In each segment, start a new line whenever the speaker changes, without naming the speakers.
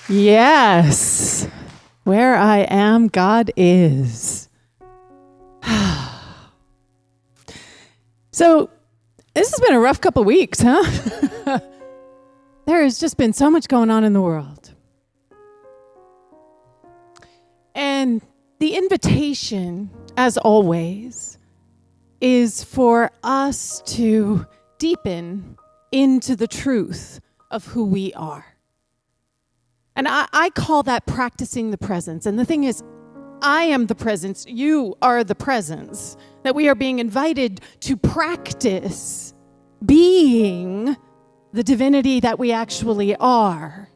Yes. Where I am, God is. So, this has been a rough couple weeks, huh? There has just been so much going on in the world. And the invitation, as always, is for us to deepen into the truth of who we are. And I call that practicing the presence. And the thing is, I am the presence, you are the presence, that we are being invited to practice being the divinity that we actually are.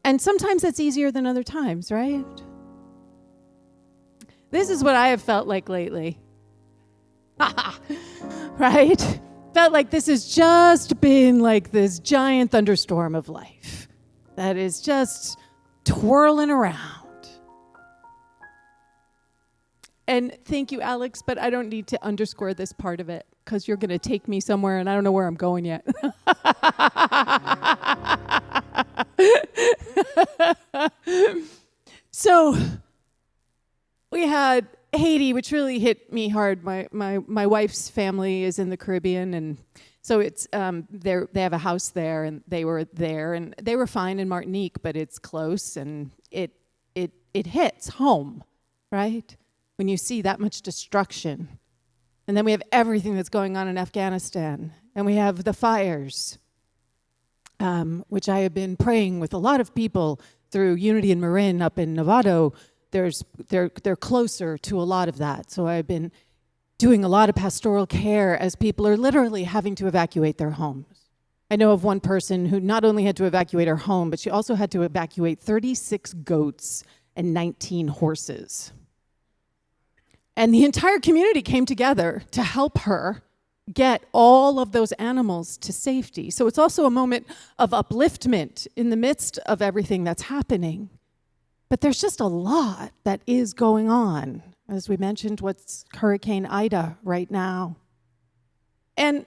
And sometimes that's easier than other times, right? This is what I have felt like lately. Right? Felt like this has just been like this giant thunderstorm of life that is just twirling around. And thank you, Alex, but I don't need to underscore this part of it because you're going to take me somewhere and I don't know where I'm going yet. So we had Haiti, which really hit me hard. My wife's family is in the Caribbean, and so it's they have a house there, and they were there, and they were fine in Martinique, but it's close, and it hits home, right? When you see that much destruction. And then we have everything that's going on in Afghanistan, and we have the fires, which I have been praying with a lot of people through Unity and Marin up in Novato. They're closer to a lot of that. So I've been doing a lot of pastoral care as people are literally having to evacuate their homes. I know of one person who not only had to evacuate her home, but she also had to evacuate 36 goats and 19 horses. And the entire community came together to help her get all of those animals to safety. So it's also a moment of upliftment in the midst of everything that's happening. But there's just a lot that is going on. As we mentioned, what's Hurricane Ida right now. And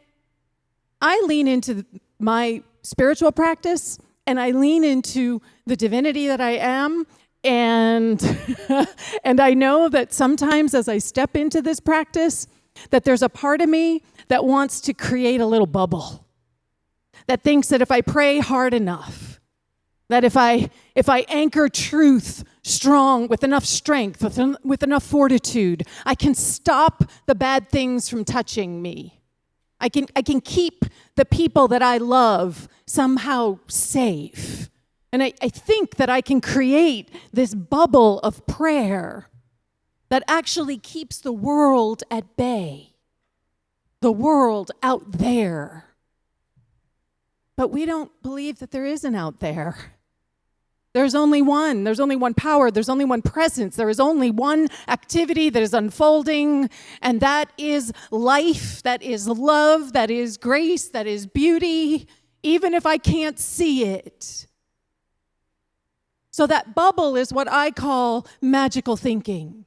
I lean into my spiritual practice, and I lean into the divinity that I am. And and I know that sometimes as I step into this practice, that there's a part of me that wants to create a little bubble, that thinks that if I pray hard enough, that if I anchor truth strong with enough strength, with enough fortitude, I can stop the bad things from touching me. I can keep the people that I love somehow safe. And I think that I can create this bubble of prayer that actually keeps the world at bay, the world out there. But we don't believe that there is an out there. There's only one. There's only one power. There's only one presence. There is only one activity that is unfolding, and that is life, that is love, that is grace, that is beauty, even if I can't see it. So that bubble is what I call magical thinking.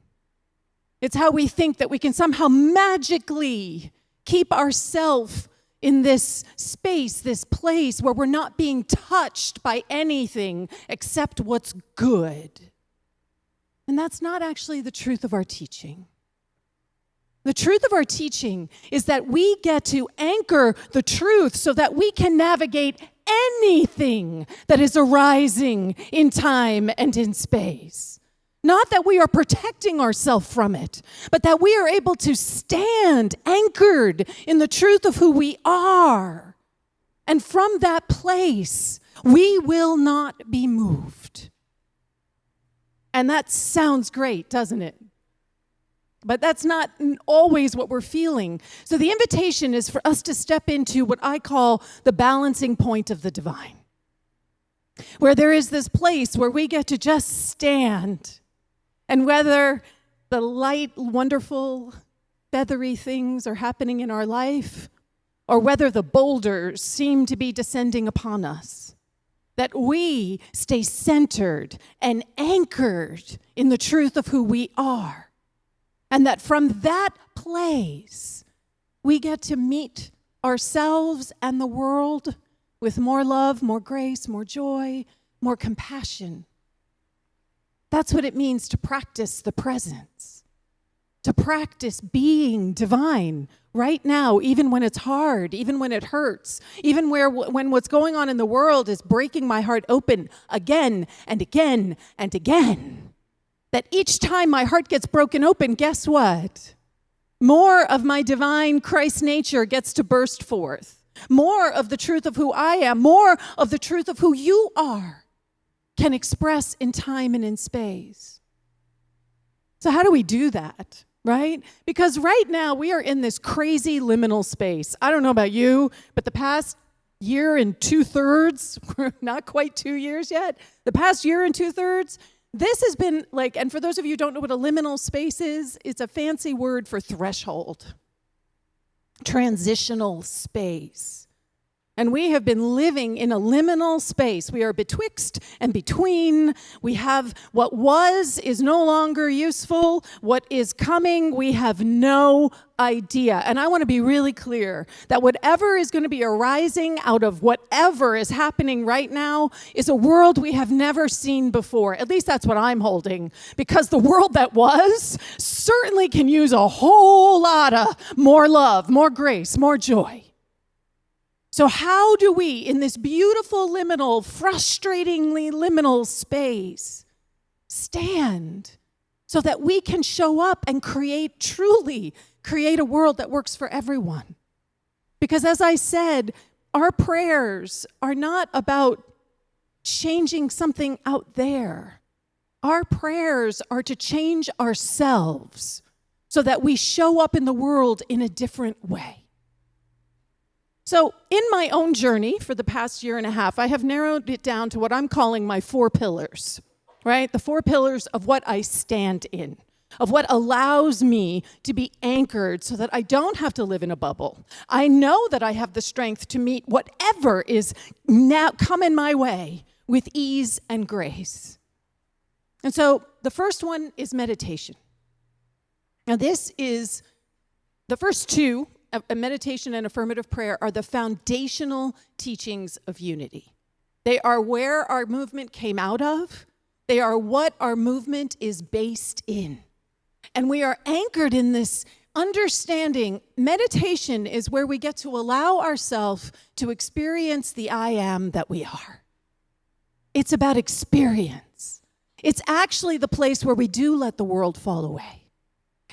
It's how we think that we can somehow magically keep ourselves in this space, this place where we're not being touched by anything except what's good. And that's not actually the truth of our teaching. The truth of our teaching is that we get to anchor the truth so that we can navigate anything that is arising in time and in space. Not that we are protecting ourselves from it, but that we are able to stand anchored in the truth of who we are. And from that place, we will not be moved. And that sounds great, doesn't it? But that's not always what we're feeling. So the invitation is for us to step into what I call the balancing point of the divine, where there is this place where we get to just stand. And whether the light, wonderful, feathery things are happening in our life, or whether the boulders seem to be descending upon us, that we stay centered and anchored in the truth of who we are. And that from that place, we get to meet ourselves and the world with more love, more grace, more joy, more compassion. That's what it means to practice the presence, to practice being divine right now, even when it's hard, even when it hurts, even when what's going on in the world is breaking my heart open again and again and again. That each time my heart gets broken open, guess what? More of my divine Christ nature gets to burst forth. More of the truth of who I am, more of the truth of who you are can express in time and in space. So how do we do that, right? Because right now we are in this crazy liminal space. I don't know about you, but the past year and 2/3, we're not quite 2 years yet, the past year and 2/3, this has been like, and for those of you who don't know what a liminal space is, it's a fancy word for threshold, transitional space. And we have been living in a liminal space. We are betwixt and between. We have what was is no longer useful. What is coming, we have no idea. And I want to be really clear that whatever is going to be arising out of whatever is happening right now is a world we have never seen before. At least that's what I'm holding. Because the world that was certainly can use a whole lot of more love, more grace, more joy. So how do we, in this beautiful liminal, frustratingly liminal space, stand so that we can show up and truly create a world that works for everyone? Because as I said, our prayers are not about changing something out there. Our prayers are to change ourselves so that we show up in the world in a different way. So in my own journey for the past year and a half, I have narrowed it down to what I'm calling my 4 pillars, right? The 4 pillars of what I stand in, of what allows me to be anchored so that I don't have to live in a bubble. I know that I have the strength to meet whatever is now coming my way with ease and grace. And so the first one is meditation. Now this is the first 2. A meditation and affirmative prayer are the foundational teachings of unity. They are where our movement came out of. They are what our movement is based in. And we are anchored in this understanding. Meditation is where we get to allow ourselves to experience the I am that we are. It's about experience. It's actually the place where we do let the world fall away.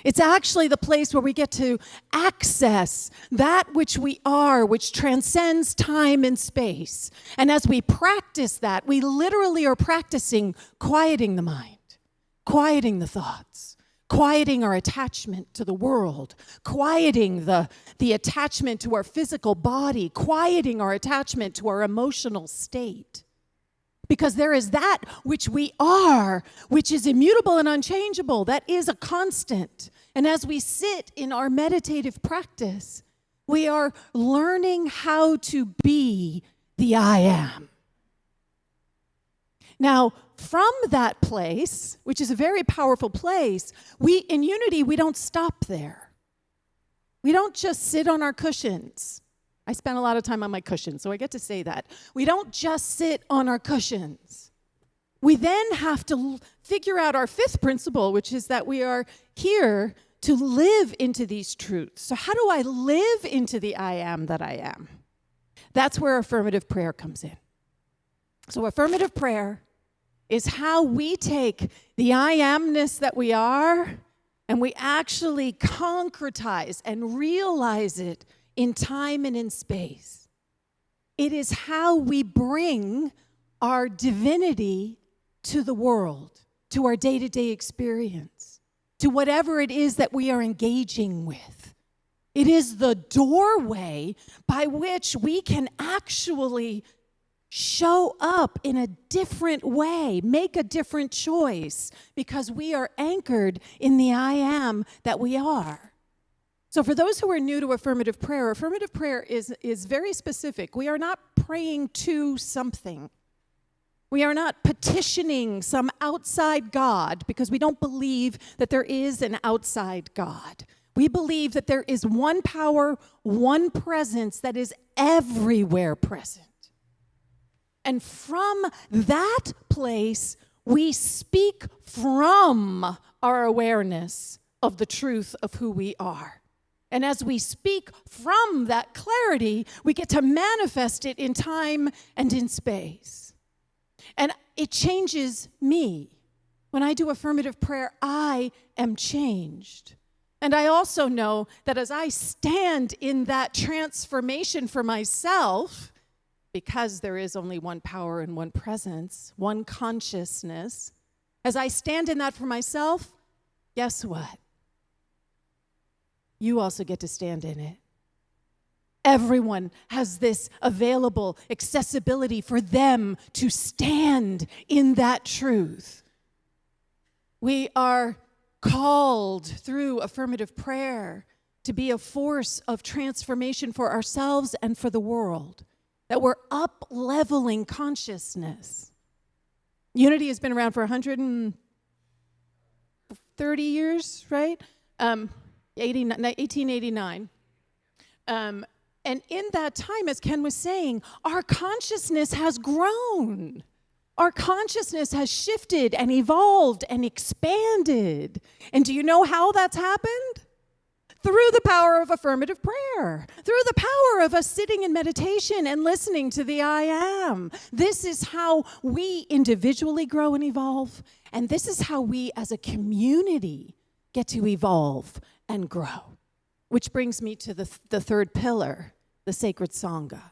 It's actually the place where we get to access that which we are, which transcends time and space. And as we practice that, we literally are practicing quieting the mind, quieting the thoughts, quieting our attachment to the world, quieting the attachment to our physical body, quieting our attachment to our emotional state. Because there is that which we are, which is immutable and unchangeable. That is a constant. And as we sit in our meditative practice, we are learning how to be the I am. Now, from that place, which is a very powerful place, in Unity, we don't stop there. We don't just sit on our cushions. I spend a lot of time on my cushions, so I get to say that. We don't just sit on our cushions. We then have to figure out our 5th principle, which is that we are here to live into these truths. So how do I live into the I am that I am? That's where affirmative prayer comes in. So affirmative prayer is how we take the I amness that we are and we actually concretize and realize it in time and in space. It is how we bring our divinity to the world, to our day-to-day experience, to whatever it is that we are engaging with. It is the doorway by which we can actually show up in a different way, make a different choice, because we are anchored in the I am that we are. So for those who are new to affirmative prayer is very specific. We are not praying to something. We are not petitioning some outside God because we don't believe that there is an outside God. We believe that there is one power, one presence that is everywhere present. And from that place, we speak from our awareness of the truth of who we are. And as we speak from that clarity, we get to manifest it in time and in space. And it changes me. When I do affirmative prayer, I am changed. And I also know that as I stand in that transformation for myself, because there is only one power and one presence, one consciousness, as I stand in that for myself, guess what? You also get to stand in it. Everyone has this available accessibility for them to stand in that truth. We are called through affirmative prayer to be a force of transformation for ourselves and for the world, that we're up-leveling consciousness. Unity has been around for 130 years, right? 1889. And in that time, as Ken was saying, our consciousness has grown. Our consciousness has shifted and evolved and expanded. And do you know how that's happened? Through the power of affirmative prayer, through the power of us sitting in meditation and listening to the I Am. This is how we individually grow and evolve, and this is how we as a community get to evolve and grow. Which brings me to the third pillar, the sacred Sangha.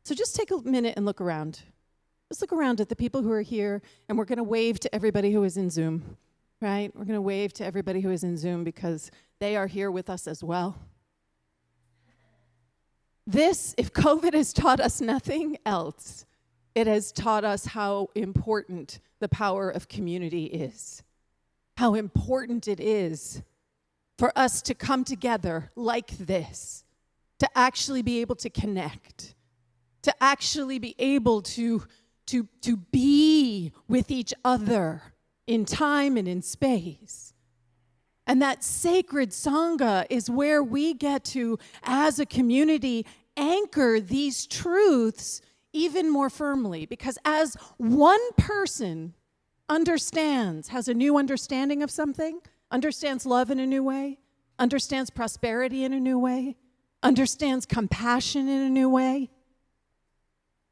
So just take a minute and look around. Just look around at the people who are here, and we're going to wave to everybody who is in Zoom, right? We're going to wave to everybody who is in Zoom because they are here with us as well. This, if COVID has taught us nothing else, it has taught us how important the power of community is. How important it is for us to come together like this, to actually be able to connect, to actually be able to be with each other in time and in space. And that sacred Sangha is where we get to, as a community, anchor these truths even more firmly. Because as one person understands, has a new understanding of something, understands love in a new way, understands prosperity in a new way, understands compassion in a new way,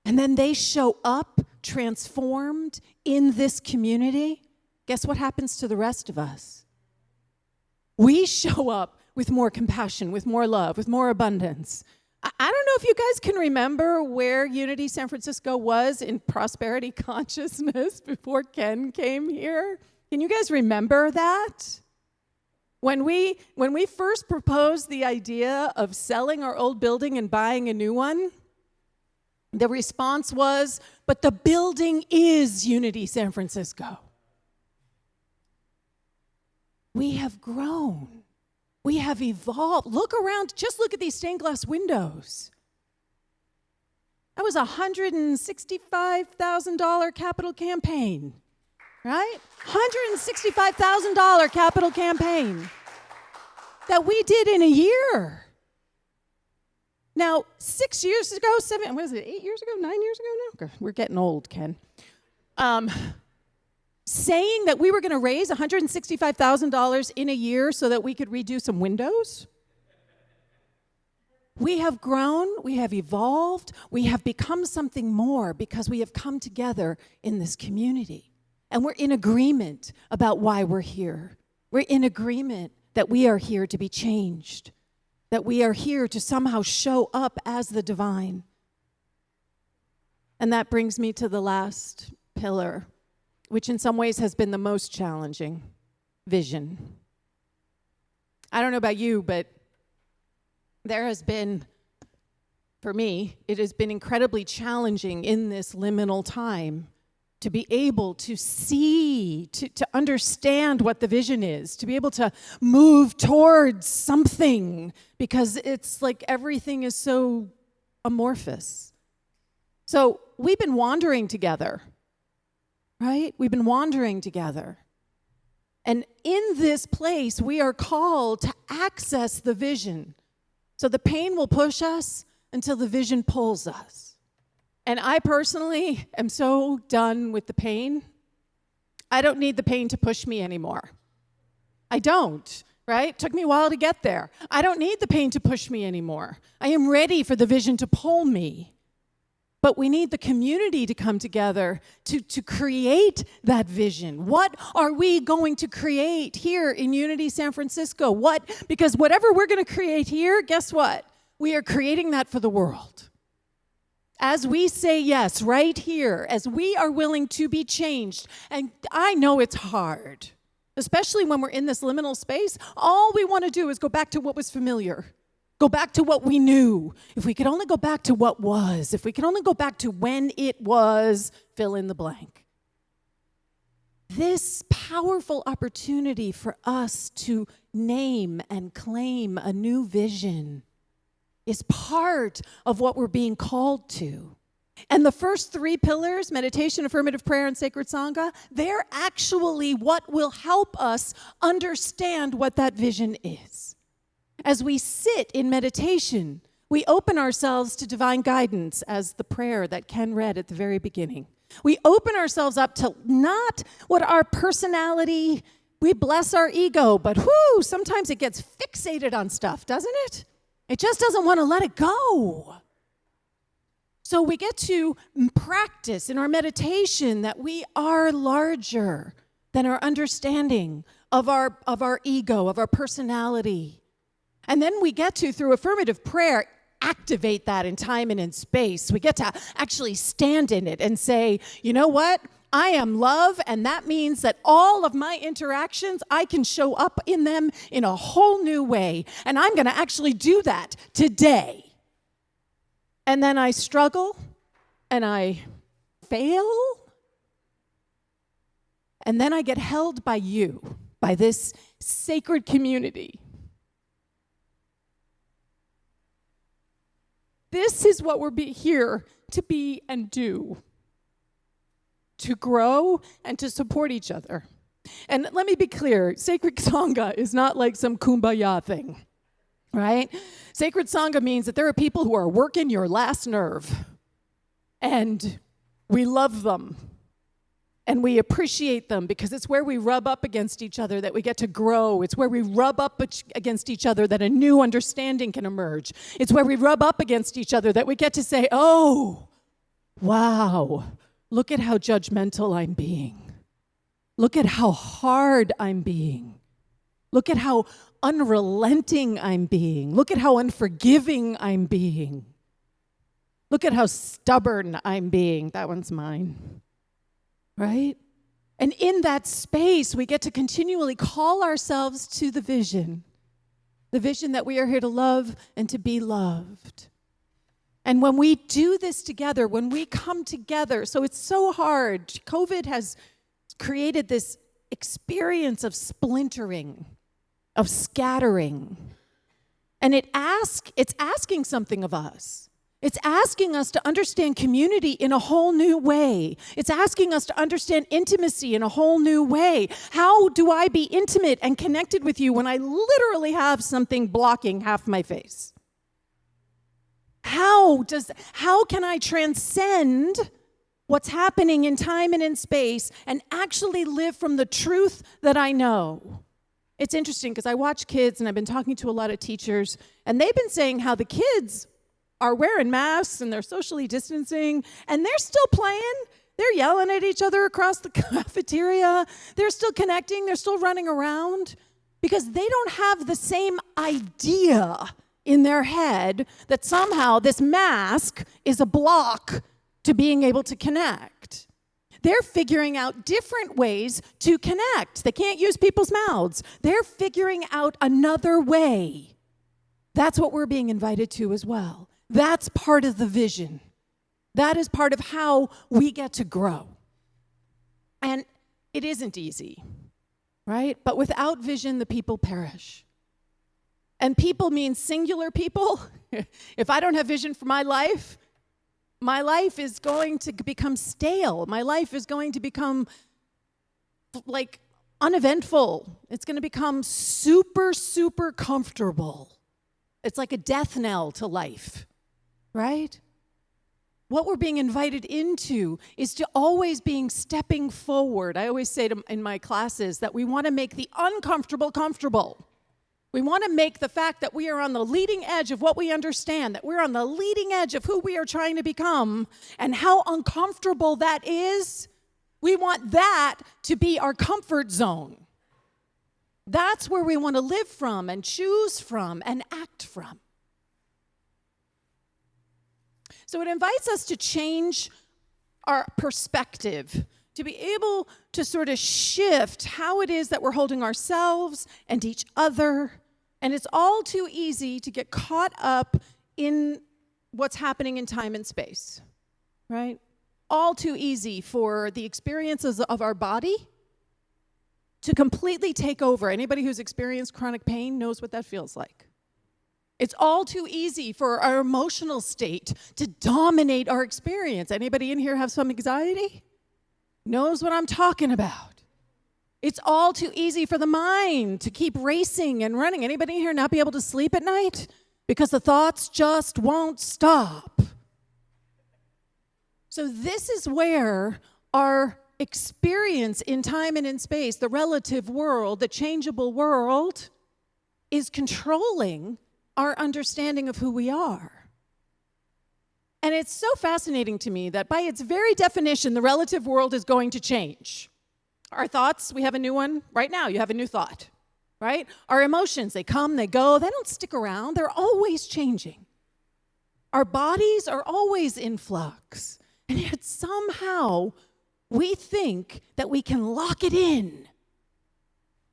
and then they show up transformed in this community, guess what happens to the rest of us? We show up with more compassion, with more love, with more abundance. I don't know if you guys can remember where Unity San Francisco was in prosperity consciousness before Ken came here. Can you guys remember that? When we first proposed the idea of selling our old building and buying a new one, the response was, but the building is Unity San Francisco. We have grown. We have evolved. Look around. Just look at these stained glass windows. That was a $165,000 capital campaign, right? $165,000 capital campaign that we did in a year. Now, 6 years ago, 8 years ago, 9 years ago now? We're getting old, Ken. Saying that we were going to raise $165,000 in a year so that we could redo some windows. We have grown, we have evolved, we have become something more because we have come together in this community. And we're in agreement about why we're here. We're in agreement that we are here to be changed, that we are here to somehow show up as the divine. And that brings me to the last pillar, which in some ways has been the most challenging, vision. I don't know about you, but there has been, for me, it has been incredibly challenging in this liminal time to be able to see, to understand what the vision is, to be able to move towards something, because it's like everything is so amorphous. So we've been wandering together, right? We've been wandering together. And in this place, we are called to access the vision. So the pain will push us until the vision pulls us. And I personally am so done with the pain. I don't need the pain to push me anymore. I don't, right? It took me a while to get there. I don't need the pain to push me anymore. I am ready for the vision to pull me. But we need the community to come together to create that vision. What are we going to create here in Unity San Francisco? Because whatever we're going to create here, guess what? We are creating that for the world. As we say yes right here, as we are willing to be changed, and I know it's hard, especially when we're in this liminal space, all we want to do is go back to what was familiar. Go back to what we knew. If we could only go back to what was, if we could only go back to when it was, fill in the blank. This powerful opportunity for us to name and claim a new vision is part of what we're being called to. And the first three pillars, meditation, affirmative prayer, and sacred sangha, they're actually what will help us understand what that vision is. As we sit in meditation, we open ourselves to divine guidance, as the prayer that Ken read at the very beginning. We open ourselves up to not what our personality, we bless our ego, but sometimes it gets fixated on stuff, doesn't it? It just doesn't want to let it go. So we get to practice in our meditation that we are larger than our understanding of our ego, of our personality. And then we get to, through affirmative prayer, activate that in time and in space. We get to actually stand in it and say, you know what? I am love, and that means that all of my interactions, I can show up in them in a whole new way. And I'm going to actually do that today. And then I struggle, and I fail, and then I get held by you, by this sacred community. This is what we're here to be and do, to grow and to support each other. And let me be clear, sacred sangha is not like some kumbaya thing, right? Sacred sangha means that there are people who are working your last nerve, and we love them, and we appreciate them because it's where we rub up against each other that we get to grow. It's where we rub up against each other that a new understanding can emerge. It's where we rub up against each other that we get to say, oh, wow, look at how judgmental I'm being. Look at how hard I'm being. Look at how unrelenting I'm being. Look at how unforgiving I'm being. Look at how stubborn I'm being. That one's mine. Right? And in that space, we get to continually call ourselves to the vision that we are here to love and to be loved. And when we do this together, when we come together, so it's so hard. COVID has created this experience of splintering, of scattering. And it's asking something of us. It's asking us to understand community in a whole new way. It's asking us to understand intimacy in a whole new way. How do I be intimate and connected with you when I literally have something blocking half my face? How can I transcend what's happening in time and in space and actually live from the truth that I know? It's interesting because I watch kids, and I've been talking to a lot of teachers, and they've been saying how the kids are wearing masks and they're socially distancing, and they're still playing. They're yelling at each other across the cafeteria. They're still connecting. They're still running around because they don't have the same idea in their head that somehow this mask is a block to being able to connect. They're figuring out different ways to connect. They can't use people's mouths. They're figuring out another way. That's what we're being invited to as well. That's part of the vision. That is part of how we get to grow. And it isn't easy, right? But without vision, the people perish. And people means singular people. If I don't have vision for my life is going to become stale. My life is going to become like uneventful. It's going to become super, super comfortable. It's like a death knell to life. Right? What we're being invited into is to always being stepping forward. I always say in my classes that we want to make the uncomfortable comfortable. We want to make the fact that we are on the leading edge of what we understand, that we're on the leading edge of who we are trying to become, and how uncomfortable that is. We want that to be our comfort zone. That's where we want to live from and choose from and act from. So it invites us to change our perspective, to be able to sort of shift how it is that we're holding ourselves and each other. And it's all too easy to get caught up in what's happening in time and space, right? All too easy for the experiences of our body to completely take over. Anybody who's experienced chronic pain knows what that feels like. It's all too easy for our emotional state to dominate our experience. Anybody in here have some anxiety? Knows what I'm talking about. It's all too easy for the mind to keep racing and running. Anybody in here not be able to sleep at night? Because the thoughts just won't stop. So this is where our experience in time and in space, the relative world, the changeable world, is controlling our understanding of who we are. And it's so fascinating to me that by its very definition, the relative world is going to change. Our thoughts, we have a new one right now. You have a new thought, right? Our emotions, they come, they go, they don't stick around. They're always changing. Our bodies are always in flux. And yet somehow we think that we can lock it in,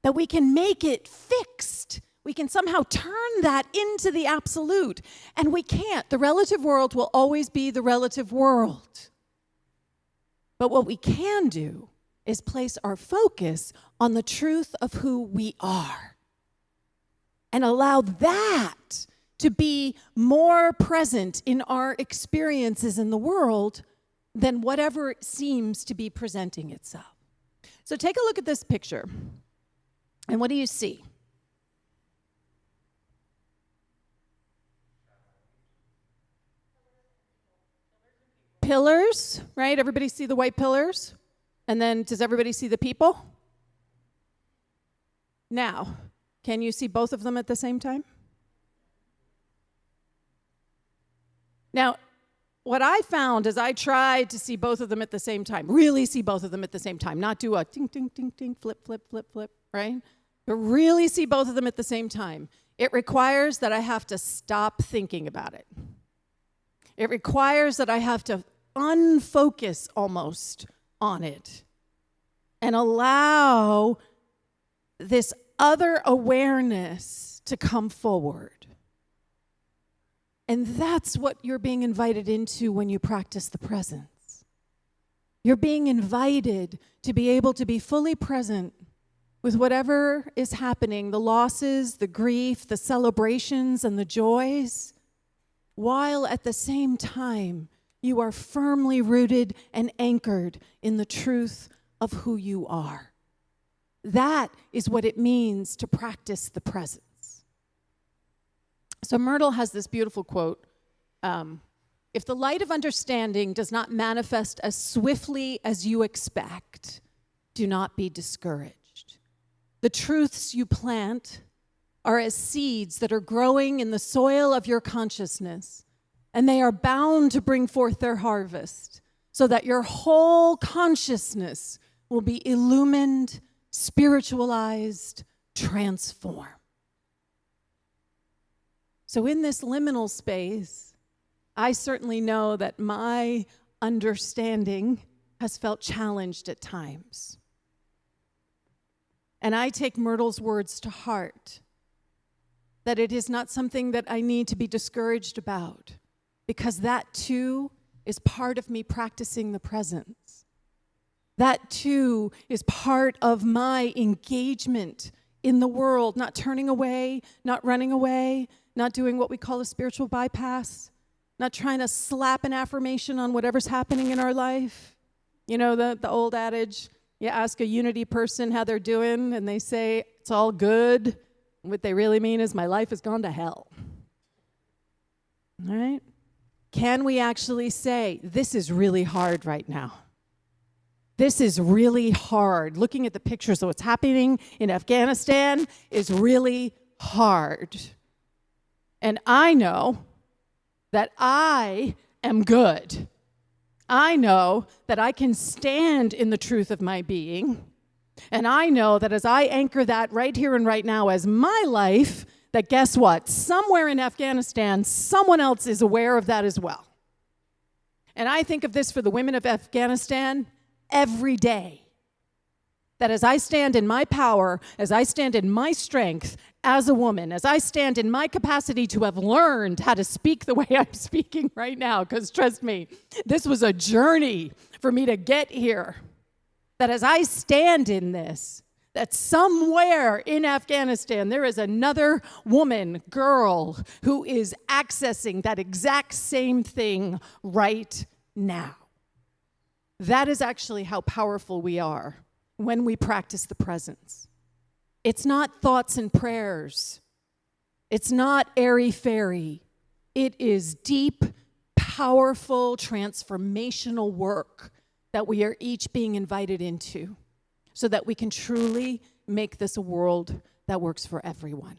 that we can make it fixed. We can somehow turn that into the absolute, and we can't. The relative world will always be the relative world. But what we can do is place our focus on the truth of who we are and allow that to be more present in our experiences in the world than whatever seems to be presenting itself. So take a look at this picture, and what do you see? Pillars, right? Everybody see the white pillars? And then does everybody see the people? Now, can you see both of them at the same time? Now, what I found is I tried to see both of them at the same time, really see both of them at the same time, not do a ding, ding, ding, ding, flip, flip, flip, flip, right? But really see both of them at the same time. It requires that I have to stop thinking about it. It requires that I have to unfocus almost on it and allow this other awareness to come forward. And that's what you're being invited into when you practice the presence. You're being invited to be able to be fully present with whatever is happening, the losses, the grief, the celebrations, and the joys, while at the same time you are firmly rooted and anchored in the truth of who you are. That is what it means to practice the presence. So Myrtle has this beautiful quote, if the light of understanding does not manifest as swiftly as you expect, do not be discouraged. The truths you plant are as seeds that are growing in the soil of your consciousness, and they are bound to bring forth their harvest, so that your whole consciousness will be illumined, spiritualized, transformed. So in this liminal space, I certainly know that my understanding has felt challenged at times. And I take Myrtle's words to heart, that it is not something that I need to be discouraged about, because that too is part of me practicing the presence. That too is part of my engagement in the world, not turning away, not running away, not doing what we call a spiritual bypass, not trying to slap an affirmation on whatever's happening in our life. You know, the old adage, you ask a Unity person how they're doing, and they say, it's all good. What they really mean is, my life has gone to hell. All right? can we actually say, this is really hard right now? This is really hard. Looking at the pictures of what's happening in Afghanistan is really hard. And I know that I am good. I know that I can stand in the truth of my being. And I know that as I anchor that right here and right now as my life, that guess what? Somewhere in Afghanistan, someone else is aware of that as well. And I think of this for the women of Afghanistan every day. That as I stand in my power, as I stand in my strength as a woman, as I stand in my capacity to have learned how to speak the way I'm speaking right now, because trust me, this was a journey for me to get here. That as I stand in this, that somewhere in Afghanistan there is another woman, girl, who is accessing that exact same thing right now. That is actually how powerful we are when we practice the presence. It's not thoughts and prayers. It's not airy-fairy. It is deep, powerful, transformational work that we are each being invited into so that we can truly make this a world that works for everyone.